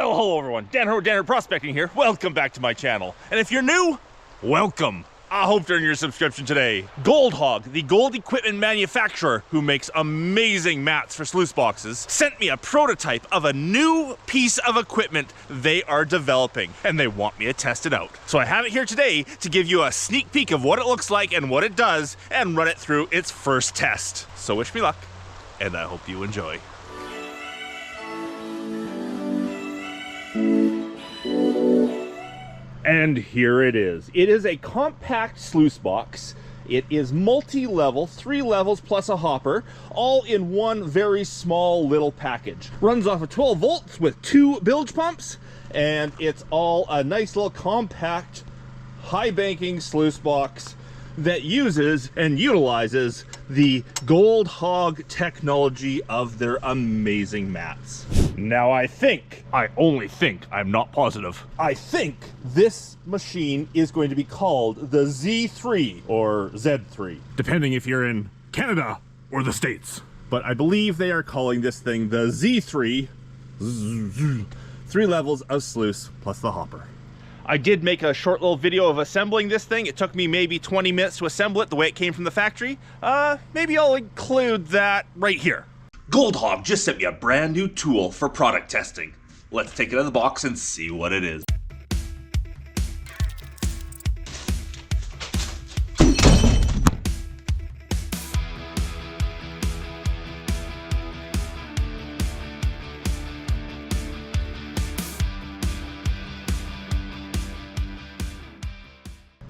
Well, hello everyone, Dan Hurd, Prospecting here. Welcome back to my channel. And if you're new, welcome. I hope to earn your subscription today. Gold Hog, the gold equipment manufacturer who makes amazing mats for sluice boxes, sent me a prototype of a new piece of equipment they are developing, and they want me to test it out. So I have it here today to give you a sneak peek of what it looks like and what it does, and run it through its first test. So wish me luck, and I hope you enjoy. And here it is. It is a compact sluice box. It is multi-level, 3 levels plus a hopper, all in one very small little package. Runs off of 12 volts with 2 bilge pumps, and it's all a nice little compact, high banking sluice box that uses and utilizes the Gold Hog technology of their amazing mats. Now I only think, I'm not positive, I think this machine is going to be called the Z3 or Z3, depending if you're in Canada or the States. But I believe they are calling this thing the Z3, 3 levels of sluice plus the hopper. I did make a short little video of assembling this thing. It took me maybe 20 minutes to assemble it the way it came from the factory. Maybe I'll include that right here. Gold Hog just sent me a brand new tool for product testing. Let's take it out of the box and see what it is.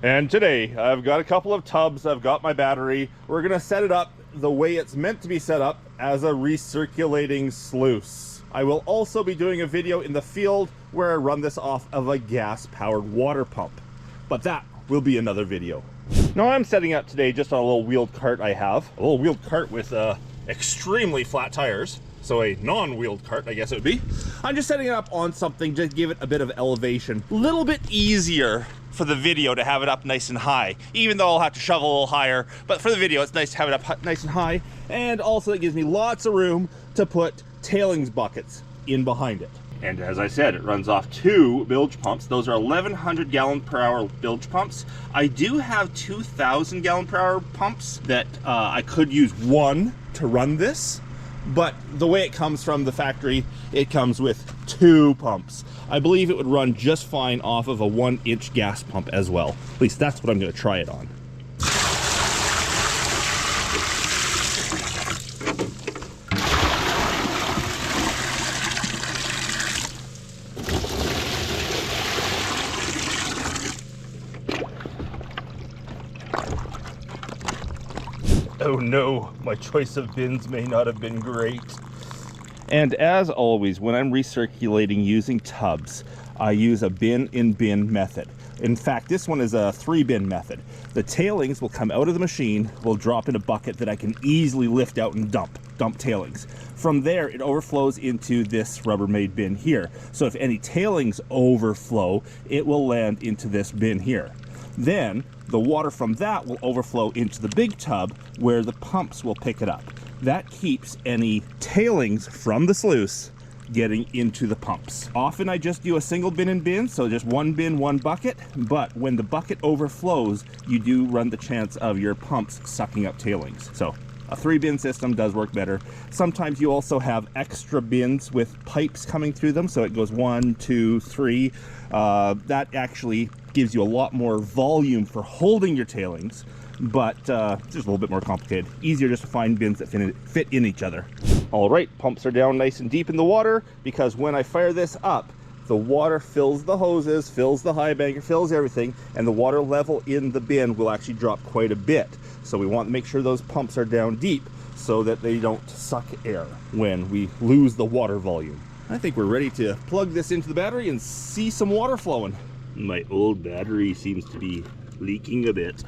And today, I've got a couple of tubs, I've got my battery. We're gonna set it up the way it's meant to be set up, as a recirculating sluice. I will also be doing a video in the field where I run this off of a gas-powered water pump. But that will be another video. Now I'm setting up today just on a little wheeled cart I have. A little wheeled cart with extremely flat tires. So a non-wheeled cart, I guess it would be. I'm just setting it up on something to give it a bit of elevation. A little bit easier for the video to have it up nice and high, even though I'll have to shovel a little higher. But for the video, it's nice to have it up nice and high. And also it gives me lots of room to put tailings buckets in behind it. And as I said, it runs off 2 bilge pumps. Those are 1,100 gallon per hour bilge pumps. I do have 2,000 gallon per hour pumps that I could use one to run this. But the way it comes from the factory, it comes with 2 pumps. I believe it would run just fine off of a 1-inch gas pump as well. At least that's what I'm going to try it on. Oh no, my choice of bins may not have been great. And as always, when I'm recirculating using tubs, I use a bin-in-bin method. In fact, this one is a 3-bin method. The tailings will come out of the machine, will drop in a bucket that I can easily lift out and dump tailings. From there, it overflows into this Rubbermaid bin here. So if any tailings overflow, it will land into this bin here. Then the water from that will overflow into the big tub where the pumps will pick it up. That keeps any tailings from the sluice getting into the pumps. Often I just do a single bin in bin, so just 1 bin, 1 bucket, but when the bucket overflows, you do run the chance of your pumps sucking up tailings. So a 3-bin system does work better. Sometimes you also have extra bins with pipes coming through them, so it goes 1, 2, 3. That actually gives you a lot more volume for holding your tailings, but it's just a little bit more complicated. Easier just to find bins that fit in each other. All right, pumps are down nice and deep in the water, because when I fire this up, the water fills the hoses, fills the high banker, fills everything, and the water level in the bin will actually drop quite a bit. So we want to make sure those pumps are down deep so that they don't suck air when we lose the water volume. I think we're ready to plug this into the battery and see some water flowing. My old battery seems to be leaking a bit.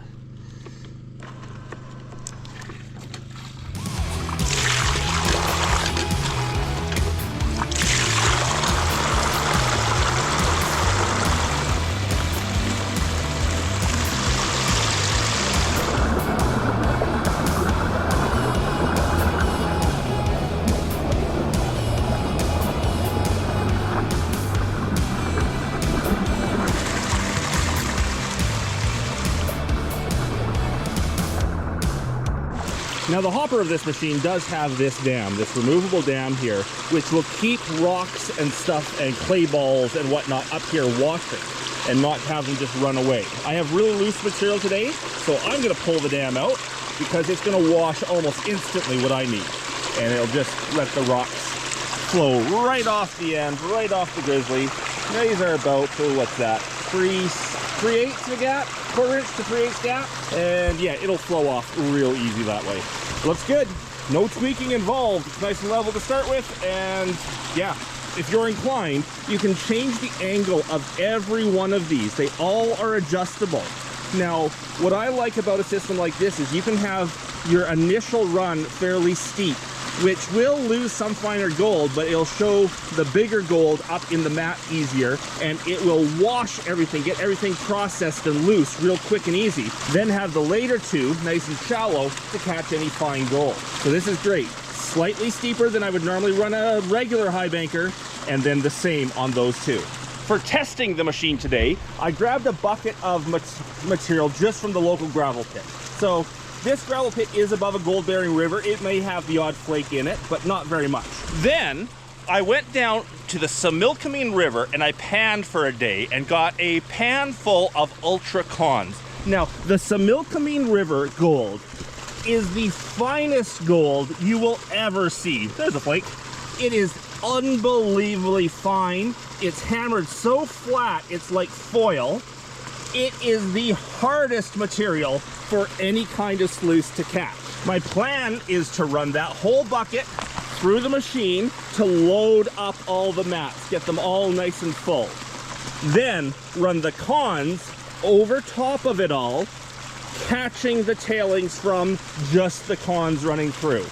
Now the hopper of this machine does have this dam, this removable dam here, which will keep rocks and stuff and clay balls and whatnot up here washing and not have them just run away. I have really loose material today, so I'm gonna pull the dam out because it's gonna wash almost instantly what I need. And it'll just let the rocks flow right off the end, right off the grizzly. These are about, oh, what's that? 3/8 of a gap, 1/4 inch to 3/8 gap. And yeah, it'll flow off real easy that way. Looks good. No tweaking involved. It's nice and level to start with. And yeah, if you're inclined, you can change the angle of every one of these. They all are adjustable. Now, what I like about a system like this is you can have your initial run fairly steep, which will lose some finer gold, but it'll show the bigger gold up in the mat easier, and it will wash everything, get everything processed and loose real quick and easy. Then have the later two nice and shallow to catch any fine gold. So this is great. Slightly steeper than I would normally run a regular high banker, and then the same on those two. For testing the machine today, I grabbed a bucket of material just from the local gravel pit. So this gravel pit is above a gold-bearing river. It may have the odd flake in it, but not very much. Then I went down to the Similkameen River and I panned for a day and got a pan full of ultra cons. Now, the Similkameen River gold is the finest gold you will ever see. There's a flake. It is unbelievably fine. It's hammered so flat, it's like foil. It is the hardest material for any kind of sluice to catch. My plan is to run that whole bucket through the machine to load up all the mats, get them all nice and full. Then run the cons over top of it all, catching the tailings from just the cons running through.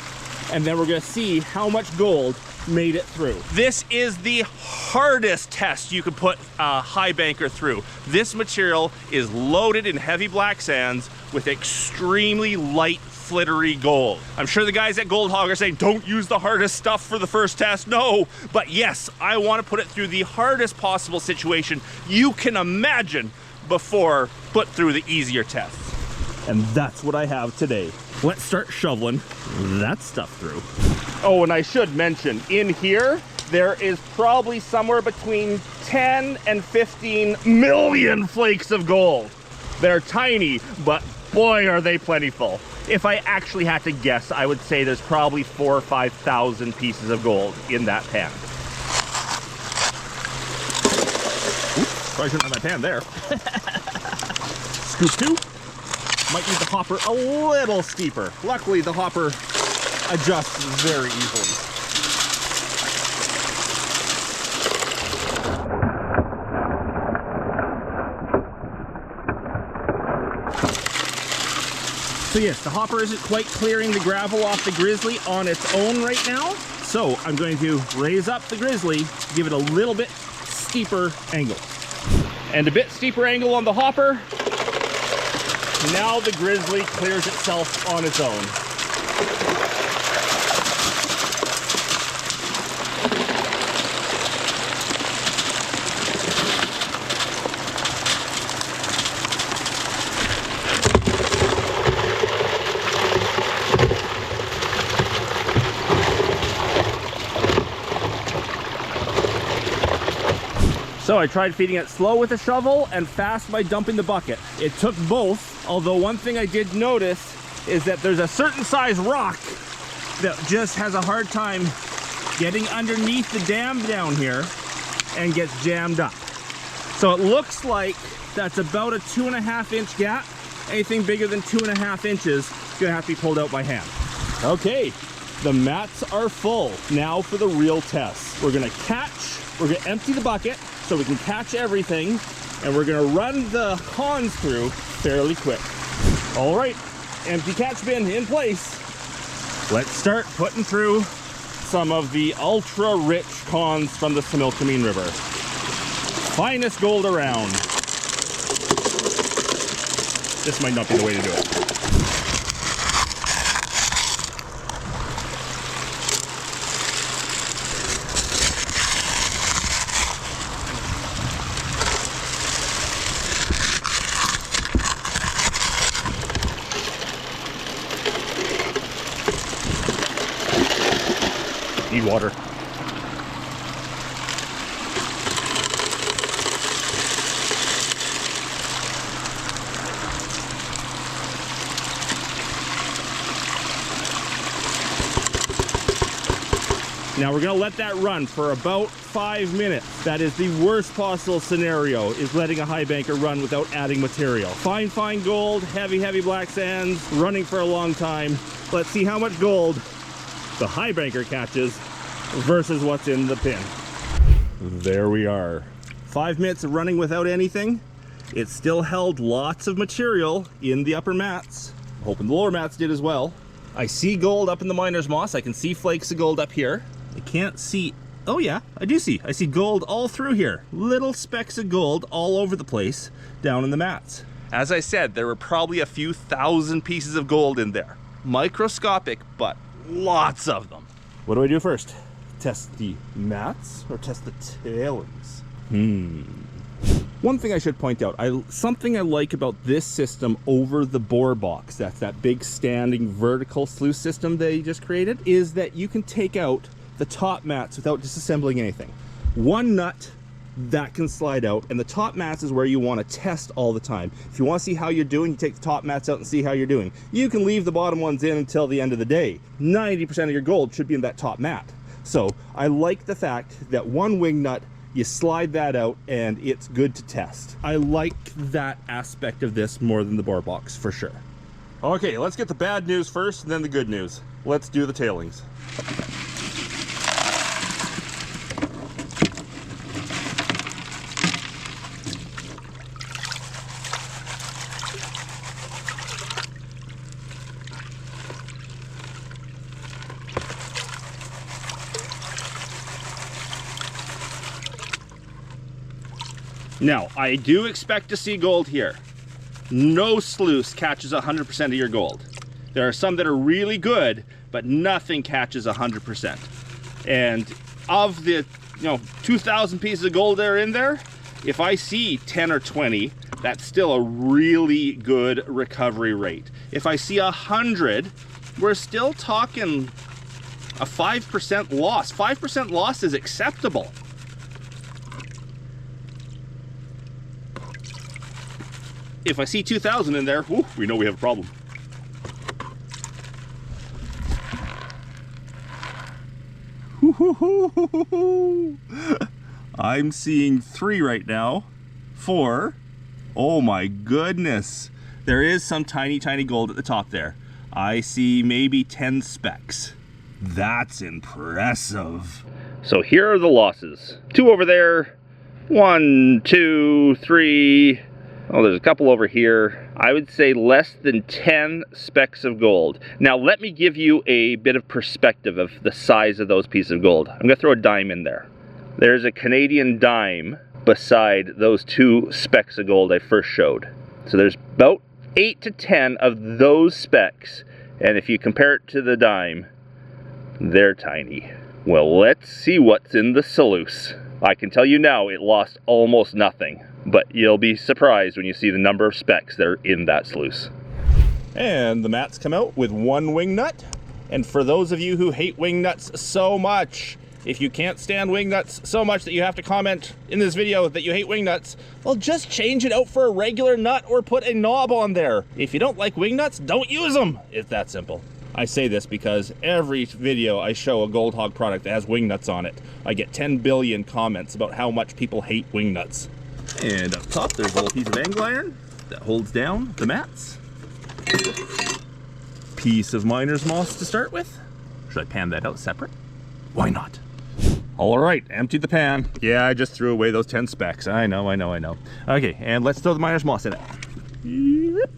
And then we're gonna see how much gold made it through. This is the hardest test you could put a high banker through. This material is loaded in heavy black sands with extremely light flittery gold. I'm sure the guys at Gold Hog are saying, don't use the hardest stuff for the first test. No, but yes, I want to put it through the hardest possible situation you can imagine before put through the easier tests. And that's what I have today. Let's start shoveling that stuff through. Oh, and I should mention, in here, there is probably somewhere between 10 and 15 million flakes of gold. They're tiny, but boy, are they plentiful. If I actually had to guess, I would say there's probably 4,000 or 5,000 pieces of gold in that pan. Oops, probably shouldn't have my pan there. Scoop two. Might need the hopper a little steeper. Luckily, the hopper adjusts very easily. So yes, the hopper isn't quite clearing the gravel off the grizzly on its own right now. So I'm going to raise up the grizzly, give it a little bit steeper angle. And a bit steeper angle on the hopper. Now the grizzly clears itself on its own. So I tried feeding it slow with a shovel and fast by dumping the bucket. It took both, although one thing I did notice is that there's a certain size rock that just has a hard time getting underneath the dam down here and gets jammed up. So it looks like that's about a 2.5 inch gap. Anything bigger than 2.5 inches is gonna have to be pulled out by hand. Okay, the mats are full. Now for the real test. We're gonna empty the bucket so we can catch everything, and we're gonna run the cons through fairly quick. All right, empty catch bin in place. Let's start putting through some of the ultra rich cons from the Similkameen River. Finest gold around. This might not be the way to do it. need water. Now we're gonna let that run for about 5 minutes. That is the worst possible scenario, is letting a high banker run without adding material. Fine, fine gold, heavy, heavy black sands, running for a long time. Let's see how much gold the high banker catches versus what's in the pin. There we are. 5 minutes of running without anything. It still held lots of material in the upper mats. I'm hoping the lower mats did as well. I see gold up in the miner's moss. I can see flakes of gold up here. I can't see, oh yeah, I do see. I see gold all through here. Little specks of gold all over the place down in the mats. As I said, there were probably a few thousand pieces of gold in there. Microscopic, but lots of them. What do I do first? Test the mats or test the tailings? One thing I should point out, something I like about this system over the bore box, that's that big standing vertical sluice system they just created, is that you can take out the top mats without disassembling anything. One nut that can slide out, and the top mats is where you want to test all the time. If you want to see how you're doing, you take the top mats out and see how you're doing. You can leave the bottom ones in until the end of the day. 90% of your gold should be in that top mat. So I like the fact that one wing nut, you slide that out and it's good to test. I like that aspect of this more than the bore box, for sure. Okay, let's get the bad news first and then the good news. Let's do the tailings. Now, I do expect to see gold here. No sluice catches 100% of your gold. There are some that are really good, but nothing catches 100%. And of the 2,000 pieces of gold that are in there, if I see 10 or 20, that's still a really good recovery rate. If I see 100, we're still talking a 5% loss. 5% loss is acceptable. If I see 2,000 in there, whew, we know we have a problem. I'm seeing 3 right now. 4. Oh my goodness. There is some tiny, tiny gold at the top there. I see maybe 10 specks. That's impressive. So here are the losses. 2 over there. 1, 2, 3. Oh, there's a couple over here. I would say less than 10 specks of gold. Now, let me give you a bit of perspective of the size of those pieces of gold. I'm gonna throw a dime in there. There's a Canadian dime beside those 2 specks of gold I first showed. So there's about 8 to 10 of those specks. And if you compare it to the dime, they're tiny. Well, let's see what's in the sluice. I can tell you now, it lost almost nothing. But you'll be surprised when you see the number of specks that are in that sluice. And the mats come out with 1 wing nut. And for those of you who hate wing nuts so much, if you can't stand wing nuts so much that you have to comment in this video that you hate wing nuts, well, just change it out for a regular nut or put a knob on there. If you don't like wing nuts, don't use them. It's that simple. I say this because every video I show a Gold Hog product that has wing nuts on it, I get 10 billion comments about how much people hate wing nuts. And up top, there's a little piece of angle iron that holds down the mats. Piece of miner's moss to start with. Should I pan that out separate? Why not? All right, emptied the pan. Yeah, I just threw away those 10 specks. I know. Okay, and let's throw the miner's moss in it.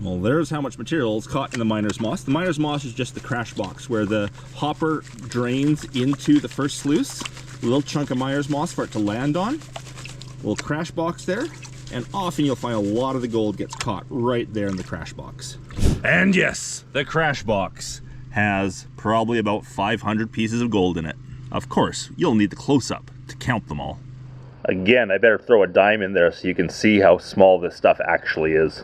Well, there's how much material is caught in the miner's moss. The miner's moss is just the crash box where the hopper drains into the first sluice. A little chunk of miner's moss for it to land on. A little crash box there. And often you'll find a lot of the gold gets caught right there in the crash box. And yes, the crash box has probably about 500 pieces of gold in it. Of course, you'll need the close-up to count them all. Again, I better throw a dime in there so you can see how small this stuff actually is.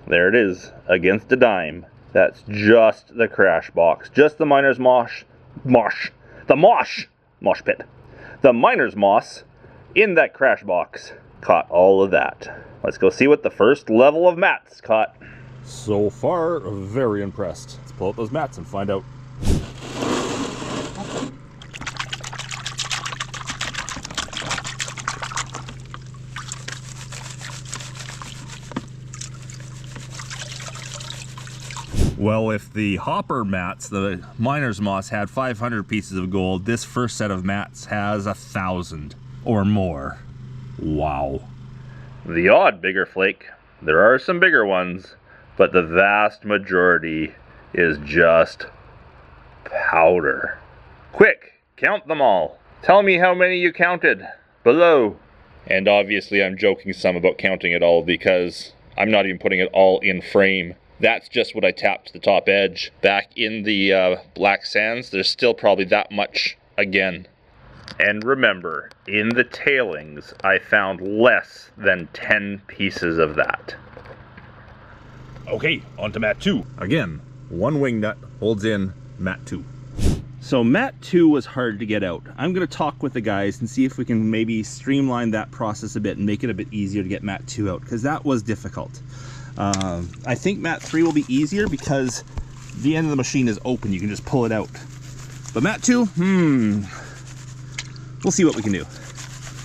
There it is, against a dime. That's just the crash box. Just the miner's mosh pit. The miner's moss in that crash box caught all of that. Let's go see what the first level of mats caught. So far, very impressed. Let's pull out those mats and find out. Well, if the hopper mats, the miner's moss, had 500 pieces of gold, this first set of mats has 1,000 or more. Wow. The odd bigger flake. There are some bigger ones, but the vast majority is just powder. Quick, count them all. Tell me how many you counted below. And obviously I'm joking some about counting it all because I'm not even putting it all in frame. That's just what I tapped to the top edge. Back in the black sands, there's still probably that much again. And remember, in the tailings, I found less than 10 pieces of that. Okay, on to mat 2. Again, one wing nut holds in mat 2. So mat 2 was hard to get out. I'm going to talk with the guys and see if we can maybe streamline that process a bit and make it a bit easier to get mat 2 out, because that was difficult. I think mat 3 will be easier because the end of the machine is open. You can just pull it out. But mat 2, we'll see what we can do.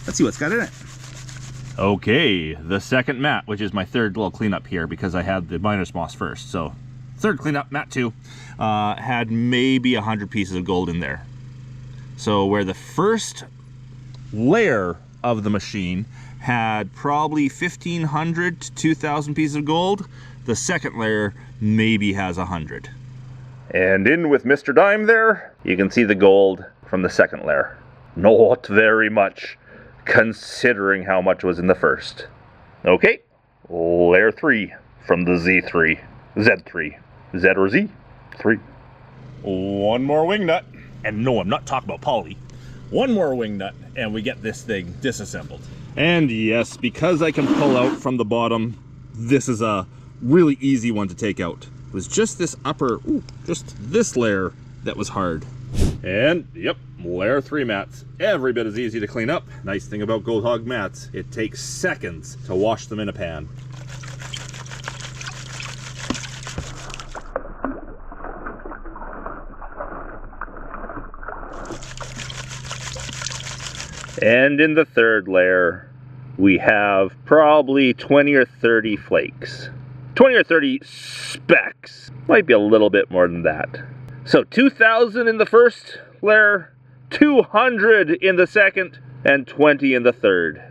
Let's see what's got in it. Okay, the second mat, which is my third little cleanup here because I had the miner's moss first. So third cleanup, mat 2, had maybe 100 pieces of gold in there. So where the first layer of the machine had probably 1,500 to 2,000 pieces of gold, the second layer maybe has 100. And in with Mr. Dime there, you can see the gold from the second layer. Not very much, considering how much was in the first. Okay, layer 3 from the Z3. Z3. Z or Z? 3. One more wing nut. And no, I'm not talking about poly. One more wing nut, and we get this thing disassembled. And yes, because I can pull out from the bottom, this is a really easy one to take out. It was just this upper, just this layer that was hard. And yep, layer 3 mats. Every bit as easy to clean up. Nice thing about Gold Hog mats, it takes seconds to wash them in a pan. And in the third layer, we have probably 20 or 30 flakes. 20 or 30 specks. Might be a little bit more than that. So 2,000 in the first layer, 200 in the second, and 20 in the third.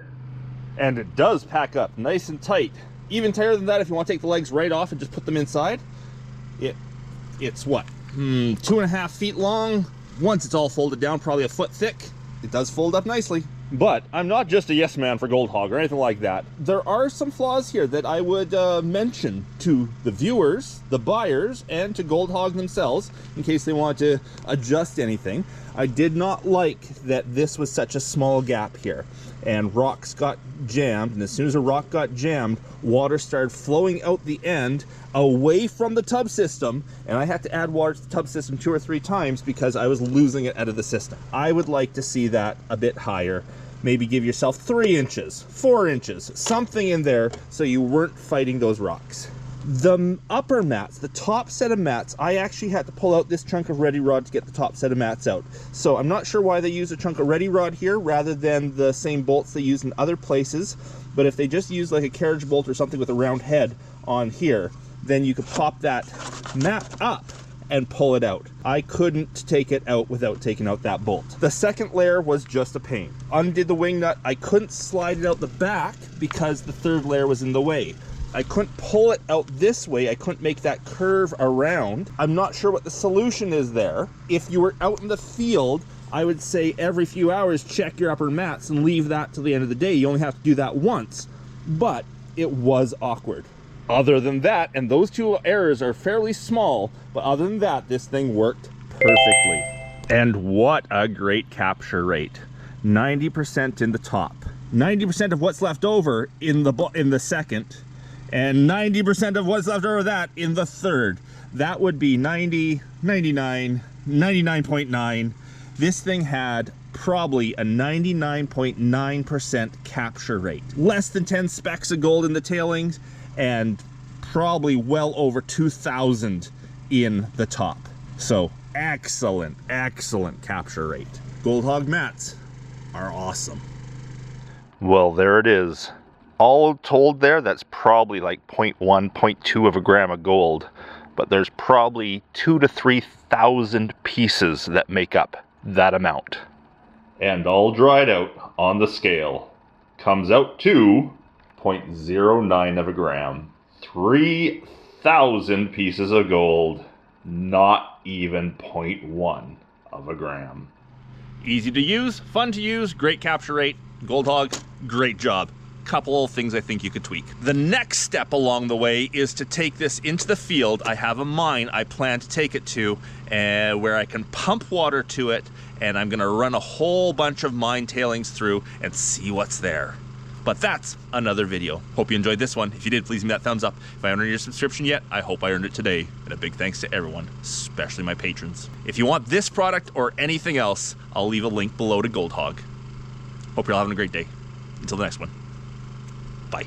And it does pack up nice and tight. Even tighter than that if you want to take the legs right off and just put them inside. It's what? 2.5 feet long. Once it's all folded down, probably a foot thick. It does fold up nicely. But I'm not just a yes man for Gold Hog or anything like that. There are some flaws here that I would mention to the viewers, the buyers, and to Gold Hog themselves in case they want to adjust anything. I did not like that this was such a small gap here and rocks got jammed, and as soon as a rock got jammed, water started flowing out the end away from the tub system, and I had to add water to the tub system 2 or 3 times because I was losing it out of the system. I would like to see that a bit higher. Maybe give yourself 3 inches, 4 inches, something in there so you weren't fighting those rocks. The upper mats, the top set of mats, I actually had to pull out this chunk of ready rod to get the top set of mats out. So I'm not sure why they use a chunk of ready rod here rather than the same bolts they use in other places. But if they just use like a carriage bolt or something with a round head on here, then you could pop that mat up and pull it out. I couldn't take it out without taking out that bolt. The second layer was just a pain. Undid the wing nut. I couldn't slide it out the back because the third layer was in the way. I couldn't pull it out this way. I couldn't make that curve around. I'm not sure what the solution is there. If you were out in the field, I would say every few hours check your upper mats and leave that till the end of the day. You only have to do that once, but it was awkward. Other than that, and those 2 errors are fairly small, but other than that, this thing worked perfectly. And what a great capture rate. 90% in the top. 90% of what's left over in the second, and 90% of what's left over that in the third. that would be 90, 99, 99.9. This thing had probably a 99.9% capture rate. Less than 10 specks of gold in the tailings, and probably well over 2,000 in the top. So excellent, excellent capture rate. Gold Hog mats are awesome. Well, there it is. All told there, that's probably like 0.1, 0.2 of a gram of gold. But there's probably 2,000 to 3,000 pieces that make up that amount. And all dried out on the scale comes out to 0.09 of a gram. 3,000 pieces of gold, not even 0.1 of a gram. Easy to use, fun to use, great capture rate. Gold Hog, great job. Couple of things I think you could tweak. The next step along the way is to take this into the field. I have a mine I plan to take it to, where I can pump water to it, and I'm gonna run a whole bunch of mine tailings through and see what's there. But that's another video. Hope you enjoyed this one. If you did, please give me that thumbs up. If I haven't earned your subscription yet, I hope I earned it today. And a big thanks to everyone, especially my patrons. If you want this product or anything else, I'll leave a link below to Gold Hog. Hope you're all having a great day. Until the next one. Bye.